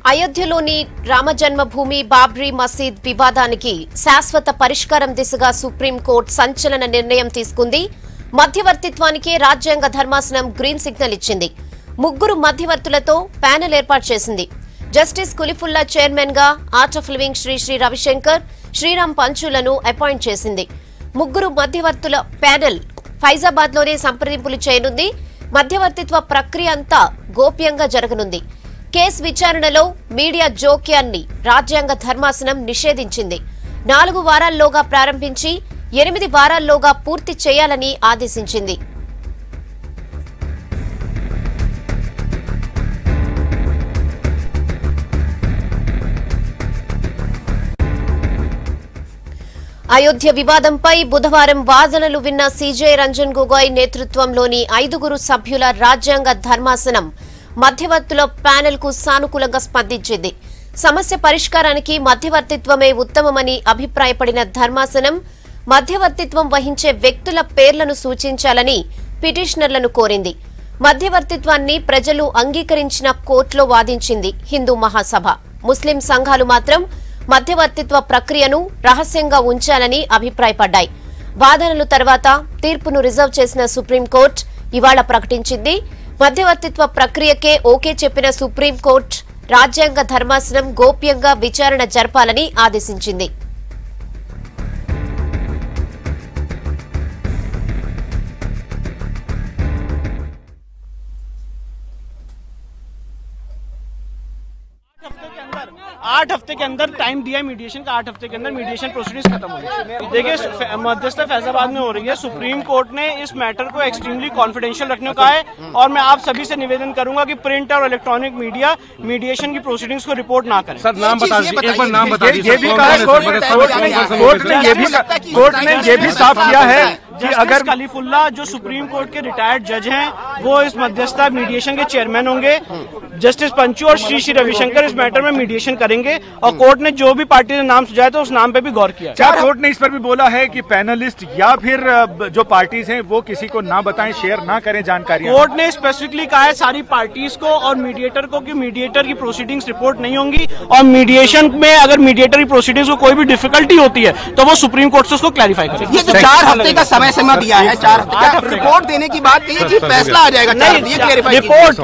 అయోధ్యలోని రామజన్మభూమి బాబ్రీ మసీద్ వివాదానికి శాశ్వత పరిష్కారం దిశగా సుప్రీంకోర్టు సంచలన నిర్ణయం తీసుకుంది. మధ్యవర్తిత్వానికి రాజ్యాంగ ధర్మాసనం గ్రీన్ సిగ్నల్ ఇచ్చింది. 3 మధ్యవర్తులతో ప్యానెల్ ఏర్పాటు చేసింది. జస్టిస్ కులిఫుల్లా చైర్మన్ గా art of living Sri Ravishankar, Sriram పంచులను అపాయింట్ చేసింది. 3 మధ్యవర్తుల ప్యానెల్ ఫైజాబాద్ లోనే సంప్రదింపులు చేయనుంది. మధ్యవర్తిత్వ ప్రక్రియ అంతా గోప్యంగా జరగనుంది. కేసు విచారణలో మీడియా జోక్యాన్ని రాజ్యాంగ ధర్మాసనం నిషేధించింది. 4 వారాల్లోగా ప్రారంభించి 8 వారాల్లోగా పూర్తి చేయాలని ఆదేశించింది. అయోధ్య వివాదంపై బుధవారం వాదనలు విన్న సీజే రంజన్ గొగోయ్ నేతృత్వంలోని 5 సభ్యుల రాజ్యాంగ ధర్మాసనం మధ్యవర్తుల ప్యానెల్ కు సానుకూలంగా స్పందించింది. సమస్య పరిష్కారానికి మధ్యవర్తిత్వమే ఉత్తమమని అభిప్రాయపడిన ధర్మాసనం మధ్యవర్తిత్వం వహించే వ్యక్తుల పేర్లను సూచించాలని పిటిషనర్లను కోరింది. మధ్యవర్తిత్వాన్ని ప్రజలు అంగీకరించిన కోర్టులో వాదించింది హిందూ మహాసభ. ముస్లిం సంఘాలు మాత్రం మధ్యవర్తిత్వ ప్రక్రియను రహస్యంగా ఉంచాలని అభిప్రాయపడ్డాయి. వాదనలు తర్వాత తీర్పును రిజర్వ్ చేసిన సుప్రీంకోర్టు ఇవాళ ప్రకటించింది. మధ్యవర్తిత్వ ప్రక్రియకే ఓకే చెప్పిన సుప్రీంకోర్టు రాజ్యాంగ ధర్మాసనం గోప్యంగా విచారణ జరపాలని ఆదేశించింది. आठ हफ्ते के अंदर टाइम दिया मीडिएशन का। 8 हफ्ते के अंदर मीडिएशन प्रोसीडिंग्स खत्म हो गई। देखिए मध्यस्थता फैजाबाद में हो रही है। सुप्रीम कोर्ट ने इस मैटर को एक्सट्रीमली कॉन्फिडेंशियल रखने को कहा है और मैं आप सभी से निवेदन करूंगा कि प्रिंट और इलेक्ट्रॉनिक मीडिया मीडिएशन की प्रोसीडिंग्स को रिपोर्ट ना करें। सर नाम बता दीजिए, एक बार नाम बता दीजिए। ये भी कहा कोर्ट ने ये भी साफ किया है कि अगर कलीफुल्ला जो सुप्रीम कोर्ट के रिटायर्ड जज हैं वो इस मध्यस्थता मीडिएशन के चेयरमैन होंगे। जस्टिस पंचू और श्री रविशंकर इस मैटर में मीडिएशन करेंगे और कोर्ट ने जो भी पार्टी ने नाम सुझाया था उस नाम पे भी गौर किया। क्या कोर्ट ने इस पर भी बोला है कि पैनलिस्ट या फिर जो पार्टीज हैं वो किसी को ना बताएं, शेयर ना करें जानकारी? कोर्ट ने स्पेसिफिकली कहा है सारी पार्टीज को और मीडिएटर को कि मीडिएटर की प्रोसीडिंग्स रिपोर्ट नहीं होंगी और मीडिएशन में अगर मीडिएटर की प्रोसीडिंग्स को कोई भी डिफिकल्टी होती है तो वो सुप्रीम कोर्ट से उसको क्लैरिफाई करेगी। ये जो 4 हफ्ते का समय सीमा दिया है, 4 हफ्ते रिपोर्ट देने की बात नहीं है कि फैसला आ जाएगा। रिपोर्ट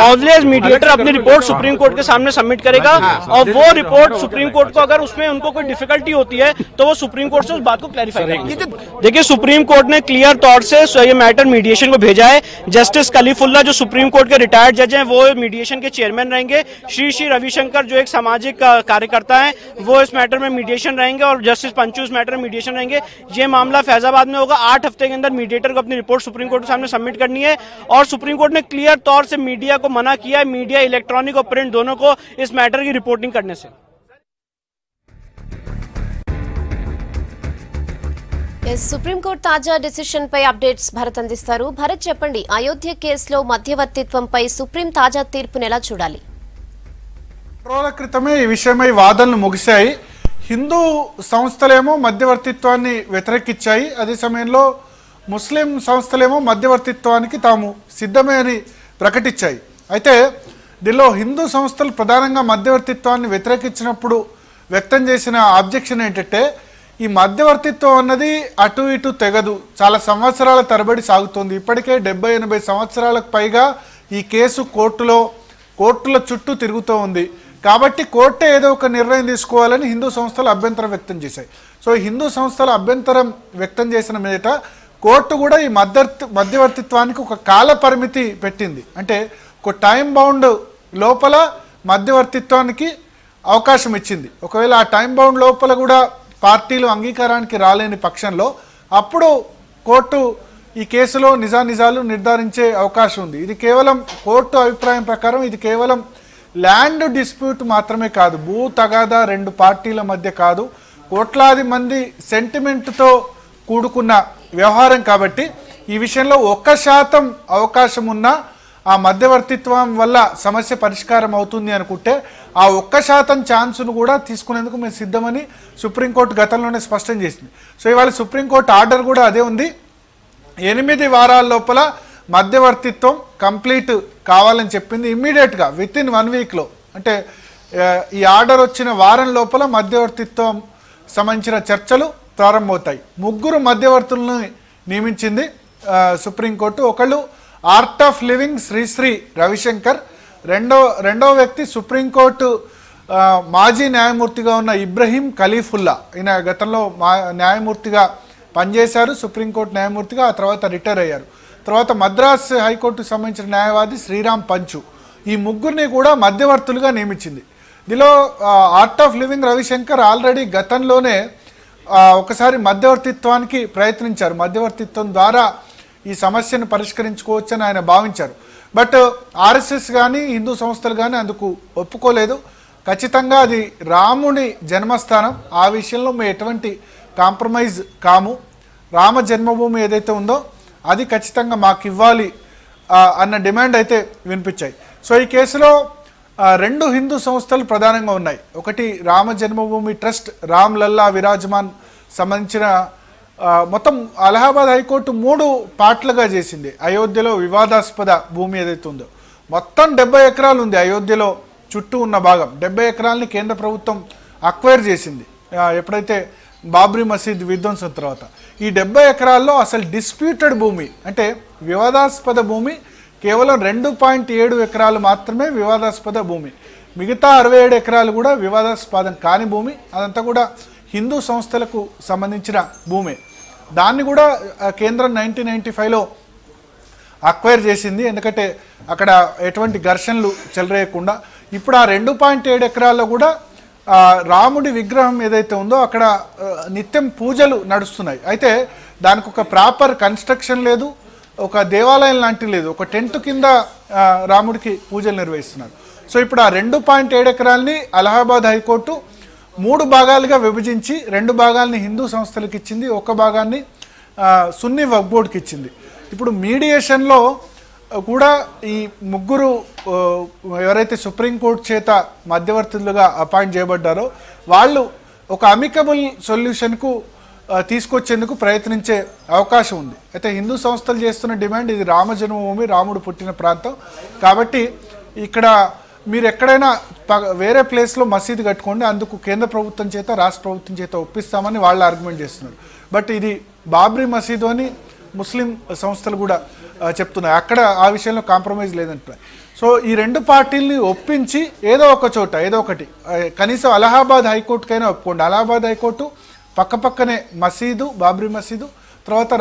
ऑलवेज मीडिएटर अपनी रिपोर्ट सुप्रीम कोर्ट के सामने सबमिट करेगा और वो रिपोर्ट सुप्रीम कोर्ट को अगर उसमें उनको कोई डिफिकल्टी होती है तो वो सुप्रीम कोर्ट से उस बात को क्लैरिफाई करेंगे। देखिए सुप्रीम कोर्ट ने क्लियर तौर से ये मैटर मीडिएशन को भेजा है। जस्टिस कलीफुल्ला जो सुप्रीम कोर्ट के रिटायर्ड जज हैं वो मीडिएशन के चेयरमैन रहेंगे। श्री रविशंकर जो एक सामाजिक कार्यकर्ता है वो इस मैटर में मीडिएशन रहेंगे और जस्टिस पंचू इस मैटर में मीडिएशन रहेंगे। ये मामला फैजाबाद में होगा। 8 हफ्ते के अंदर मीडिएटर को अपनी रिपोर्ट सुप्रीम कोर्ट के सामने सबमिट करनी है और सुप्रीम कोर्ट ने क्लियर तौर से मीडिया को मना किया है, मीडिया इलेक्ट्रॉनिक और प्रिंट दोनों को इस मैटर की रिपोर्टिंग करने से। సుప్రీంకోర్టు తాజా డిసిషన్ పై అప్డేట్స్ భరత్ అందిస్తారు. భరత్ చెప్పండి, అయోధ్య కేసులో మధ్యవర్తిత్వంపై సుప్రీం తాజా తీర్పును ఎలా చూడాలి? రోజుల క్రితమే ఈ విషయమై వాదనలు ముగిశాయి. హిందూ సంస్థలేమో మధ్యవర్తిత్వాన్ని వ్యతిరేకించాయి. అదే సమయంలో ముస్లిం సంస్థలేమో మధ్యవర్తిత్వానికి తాము సిద్ధమే అని ప్రకటించాయి. అయితే దీనిలో హిందూ సంస్థలు ప్రధానంగా మధ్యవర్తిత్వాన్ని వ్యతిరేకించినప్పుడు వ్యక్తం చేసిన ఆబ్జెక్షన్ ఏంటంటే ఈ మధ్యవర్తిత్వం అన్నది అటు ఇటు తెగదు, చాలా సంవత్సరాల తరబడి సాగుతుంది. ఇప్పటికే 70-80 సంవత్సరాలకు పైగా ఈ కేసు కోర్టుల చుట్టూ తిరుగుతూ ఉంది. కాబట్టి కోర్టే ఏదో ఒక నిర్ణయం తీసుకోవాలని హిందూ సంస్థలు అభ్యంతరం వ్యక్తం చేశాయి. సో హిందూ సంస్థలు అభ్యంతరం వ్యక్తం చేసిన మీదట కోర్టు కూడా ఈ మధ్యవర్తిత్వానికి ఒక కాల పరిమితి పెట్టింది. అంటే ఒక టైం బౌండ్ లోపల మధ్యవర్తిత్వానికి అవకాశం ఇచ్చింది. ఒకవేళ ఆ టైం బౌండ్ లోపల కూడా పార్టీలు అంగీకారానికి రాలేని పక్షంలో అప్పుడు కోర్టు ఈ కేసులో నిజానిజాలు నిర్ధారించే అవకాశం ఉంది. ఇది కేవలం కోర్టు అభిప్రాయం ప్రకారం ఇది కేవలం ల్యాండ్ డిస్ప్యూట్ మాత్రమే కాదు, భూ తగాదా 2 పార్టీల మధ్య కాదు, కోట్లాది మంది సెంటిమెంట్తో కూడుకున్న వ్యవహారం. కాబట్టి ఈ విషయంలో 1% అవకాశం ఉన్నా ఆ మధ్యవర్తిత్వం వల్ల సమస్య పరిష్కారం అవుతుంది అనుకుంటే ఆ 1% ఛాన్స్ను కూడా తీసుకునేందుకు మేము సిద్ధమని సుప్రీంకోర్టు గతంలోనే స్పష్టం చేసింది. సో ఇవాళ సుప్రీంకోర్టు ఆర్డర్ కూడా అదే ఉంది. 8 వారాల లోపల మధ్యవర్తిత్వం కంప్లీట్ కావాలని చెప్పింది. ఇమ్మీడియట్గా విత్ ఇన్ 1 వీక్లో, అంటే ఈ ఆర్డర్ వచ్చిన వారం లోపల మధ్యవర్తిత్వం సంబంధించిన చర్చలు ప్రారంభమవుతాయి. 3 మధ్యవర్తులను నియమించింది సుప్రీంకోర్టు. ఒకళ్ళు art of living Sri Sri Ravishankar, రెండో వ్యక్తి సుప్రీంకోర్టు మాజీ న్యాయమూర్తిగా ఉన్న ఇబ్రహీం ఖలీఫుల్లా. ఈయన గతంలో న్యాయమూర్తిగా పనిచేశారు, సుప్రీంకోర్టు న్యాయమూర్తిగా, ఆ తర్వాత రిటైర్ అయ్యారు. తర్వాత మద్రాస్ హైకోర్టుకు సంబంధించిన న్యాయవాది శ్రీరామ్ పంచు. ఈ 3 కూడా మధ్యవర్తులుగా నియమించింది. దీనిలో art of living Ravishankar already గతంలోనే ఒకసారి మధ్యవర్తిత్వానికి ప్రయత్నించారు. మధ్యవర్తిత్వం ద్వారా ఈ సమస్యను పరిష్కరించుకోవచ్చని ఆయన భావించారు. బట్ ఆర్ఎస్ఎస్ కానీ హిందూ సంస్థలు కానీ అందుకు ఒప్పుకోలేదు. ఖచ్చితంగా అది రాముని జన్మస్థానం, ఆ విషయంలో మేము ఎటువంటి కాంప్రమైజ్ కాము, రామ జన్మభూమి ఏదైతే ఉందో అది ఖచ్చితంగా మాకు ఇవ్వాలి అన్న డిమాండ్ అయితే వినిపించాయి. సో ఈ కేసులో 2 హిందూ సంస్థలు ప్రధానంగా ఉన్నాయి. ఒకటి రామ జన్మభూమి ట్రస్ట్, రామ్ లల్లా విరాజమాన్ సంబంధించిన మొత్తం అలహాబాద్ హైకోర్టు 3 పార్ట్లుగా చేసింది. అయోధ్యలో వివాదాస్పద భూమి ఏదైతే ఉందో మొత్తం 70 ఎకరాలు ఉంది. అయోధ్యలో చుట్టూ ఉన్న భాగం 70 ఎకరాలని కేంద్ర ప్రభుత్వం అక్వైర్ చేసింది ఎప్పుడైతే బాబ్రీ మసీద్ విధ్వంసం తర్వాత. ఈ 70 ఎకరాల్లో అసలు డిస్ప్యూటెడ్ భూమి అంటే వివాదాస్పద భూమి కేవలం 2.7 ఎకరాలు మాత్రమే వివాదాస్పద భూమి. మిగతా 67 ఎకరాలు కూడా వివాదాస్పదం కాని భూమి. అదంతా కూడా హిందూ సంస్థలకు సంబంధించిన భూమి. దాన్ని కూడా కేంద్రం 1995లో అక్వైర్ చేసింది, ఎందుకంటే అక్కడ ఎటువంటి ఘర్షణలు చెలరేయకుండా. ఇప్పుడు ఆ 2.7 ఎకరాల్లో కూడా రాముడి విగ్రహం ఏదైతే ఉందో అక్కడ నిత్యం పూజలు నడుస్తున్నాయి. అయితే దానికి ఒక ప్రాపర్ కన్స్ట్రక్షన్ లేదు, ఒక దేవాలయం లాంటి లేదు, ఒక టెంట్ కింద రాముడికి పూజలు నిర్వహిస్తున్నారు. సో ఇప్పుడు ఆ 2.7 ఎకరాలని అలహాబాద్ హైకోర్టు 3 భాగాలుగా విభజించి 2 భాగాల్ని హిందూ సంస్థలకు ఇచ్చింది, 1 భాగాన్ని సున్నీ వక్ఫ్ బోర్డుకి ఇచ్చింది. ఇప్పుడు మీడియేషన్లో కూడా ఈ 3 ఎవరైతే సుప్రీంకోర్టు చేత మధ్యవర్తులుగా అపాయింట్ చేయబడ్డారో వాళ్ళు ఒక అమికబుల్ సొల్యూషన్కు తీసుకొచ్చేందుకు ప్రయత్నించే అవకాశం ఉంది. అయితే హిందూ సంస్థలు చేస్తున్న డిమాండ్ ఇది రామ జన్మభూమి, రాముడు పుట్టిన ప్రాంతం కాబట్టి ఇక్కడ మీరు ఎక్కడైనా వేరే ప్లేస్లో మసీదు కట్టుకోండి, అందుకు కేంద్ర ప్రభుత్వం చేత రాష్ట్ర ప్రభుత్వం చేత ఒప్పిస్తామని వాళ్ళు ఆర్గ్యుమెంట్ చేస్తున్నారు. బట్ ఇది బాబ్రీ మసీదు అని ముస్లిం సంస్థలు కూడా చెప్తున్నాయి, అక్కడ ఆ విషయంలో కాంప్రమైజ్ లేదంటున్నాయి. సో ఈ 2 పార్టీల్ని ఒప్పించి ఏదో ఒక చోట ఏదో ఒకటి కనీసం అలహాబాద్ హైకోర్టుకైనా ఒప్పుకోండి. అలహాబాద్ హైకోర్టు పక్కపక్కనే మసీదు, బాబ్రీ మసీదు, తర్వాత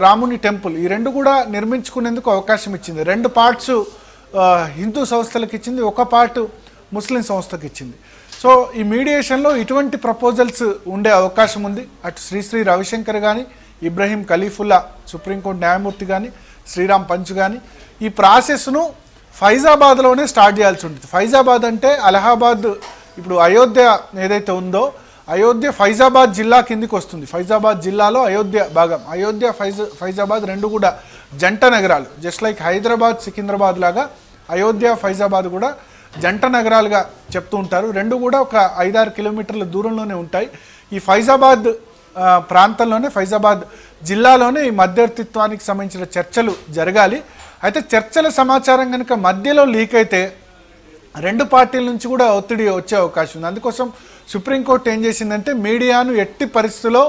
రాముని టెంపుల్, ఈ 2 కూడా నిర్మించుకునేందుకు అవకాశం ఇచ్చింది. 2 పార్ట్స్ హిందూ సంస్థలకు ఇచ్చింది, 1 పార్ట్ ముస్లిం సంస్థకు ఇచ్చింది. సో ఈ మీడియేషన్లో ఇటువంటి ప్రపోజల్స్ ఉండే అవకాశం ఉంది. అటు శ్రీశ్రీ రవిశంకర్ కానీ, ఇబ్రహీం ఖలీఫుల్లా సుప్రీంకోర్టు న్యాయమూర్తి కానీ, శ్రీరామ్ పంచ్ కానీ ఈ ప్రాసెస్ను ఫైజాబాద్లోనే స్టార్ట్ చేయాల్సి ఉంటుంది. ఫైజాబాద్ అంటే అలహాబాద్, ఇప్పుడు అయోధ్య ఏదైతే ఉందో అయోధ్య ఫైజాబాద్ జిల్లా కిందికి వస్తుంది. ఫైజాబాద్ జిల్లాలో అయోధ్య భాగం. అయోధ్య ఫైజాబాద్ 2 కూడా జంట నగరాలు. జస్ట్ లైక్ హైదరాబాద్ సికింద్రాబాద్ లాగా అయోధ్య ఫైజాబాద్ కూడా జంట నగరాలుగా చెప్తూ ఉంటారు. 2 కూడా ఒక 5-6 కిలోమీటర్ల దూరంలోనే ఉంటాయి. ఈ ఫైజాబాద్ ప్రాంతంలోనే, ఫైజాబాద్ జిల్లాలోనే ఈ మధ్యవర్తిత్వానికి సంబంధించిన చర్చలు జరగాలి. అయితే చర్చల సమాచారం కనుక మధ్యలో లీక్ అయితే 2 పార్టీల నుంచి కూడా ఒత్తిడి వచ్చే అవకాశం ఉంది. అందుకోసం సుప్రీంకోర్టు ఏం చేసిందంటే మీడియాను ఎట్టి పరిస్థితుల్లో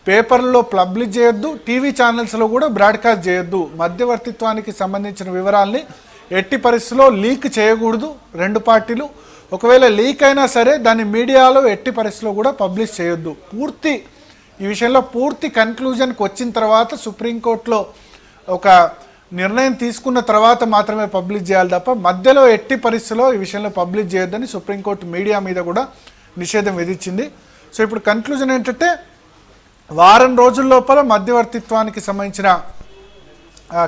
పేపర్లలో పబ్లిష్ చేయొద్దు, టీవీ ఛానల్స్లో కూడా బ్రాడ్కాస్ట్ చేయొద్దు, మధ్యవర్తిత్వానికి సంబంధించిన వివరాల్ని ఎట్టి పరిస్థితుల్లో లీక్ చేయకూడదు 2 పార్టీలు. ఒకవేళ లీక్ అయినా సరే దాన్ని మీడియాలో ఎట్టి పరిస్థితుల్లో కూడా పబ్లిష్ చేయొద్దు. ఈ విషయంలో పూర్తి కన్క్లూజన్కి వచ్చిన తర్వాత సుప్రీంకోర్టులో ఒక నిర్ణయం తీసుకున్న తర్వాత మాత్రమే పబ్లిష్ చేయాలి తప్ప మధ్యలో ఎట్టి పరిస్థితుల్లో ఈ విషయంలో పబ్లిష్ చేయొద్దని సుప్రీంకోర్టు మీడియా మీద కూడా నిషేధం విధించింది. సో ఇప్పుడు కన్క్లూజన్ ఏంటంటే వారం రోజుల లోపల మధ్యవర్తిత్వానికి సంబంధించిన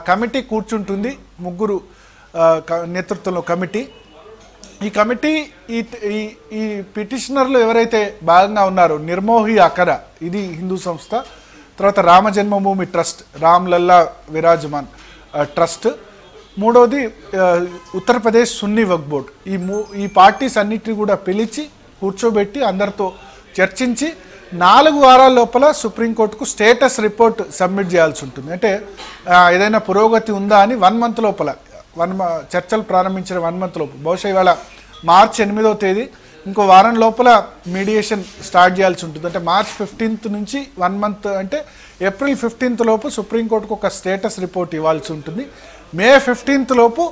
కమిటీ కూర్చుంటుంది, 3 నేతృత్వంలో కమిటీ. ఈ కమిటీ ఈ పిటిషనర్లు ఎవరైతే భాగంగా ఉన్నారో నిర్మోహి అఖరా, ఇది హిందూ సంస్థ, తర్వాత రామ జన్మభూమి ట్రస్ట్, రామ్ లల్లా విరాజమాన్ ట్రస్ట్, 3వది ఉత్తరప్రదేశ్ సున్నీ వక్ఫ్ బోర్డ్, ఈ పార్టీస్ అన్నిటిని కూడా పిలిచి కూర్చోబెట్టి అందరితో చర్చించి 4 వారాల లోపల సుప్రీంకోర్టుకు స్టేటస్ రిపోర్ట్ సబ్మిట్ చేయాల్సి ఉంటుంది. అంటే ఏదైనా పురోగతి ఉందా అని 1 మంత్ లోపల, చర్చలు ప్రారంభించిన 1 మంత్ లోపు, బహుశా ఇవాళ మార్చ్ 8వ తేదీ ఇంకో వారం లోపల మీడియేషన్ స్టార్ట్ చేయాల్సి ఉంటుంది. అంటే మార్చ్ 15th నుంచి 1 month అంటే ఏప్రిల్ 15th లోపు సుప్రీంకోర్టుకు ఒక స్టేటస్ రిపోర్ట్ ఇవ్వాల్సి ఉంటుంది. మే 15th లోపు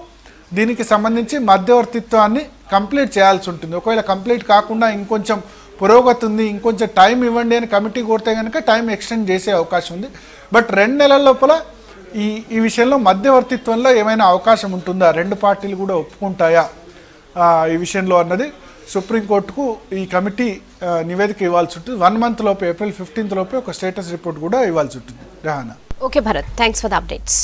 దీనికి సంబంధించి మధ్యవర్తిత్వాన్ని కంప్లీట్ చేయాల్సి ఉంటుంది. ఒకవేళ కంప్లీట్ కాకుండా ఇంకొంచెం పురోగతి ఉంది, ఇంకొంచెం టైం ఇవ్వండి అని కమిటీ కోరితే కనుక టైం ఎక్స్టెండ్ చేసే అవకాశం ఉంది. బట్ 2 నెలల లోపల ఈ విషయంలో మధ్యవర్తిత్వంలో ఏమైనా అవకాశం ఉంటుందా, 2 పార్టీలు కూడా ఒప్పుకుంటాయా ఈ విషయంలో అన్నది సుప్రీంకోర్టుకు ఈ కమిటీ నివేదిక ఇవ్వాల్సి ఉంటుంది. 1 month లోపు ఏప్రిల్ 15th లోపే ఒక స్టేటస్ రిపోర్ట్ కూడా ఇవ్వాల్సి ఉంటుంది. రహానా. Okay Bharat, thanks for the updates.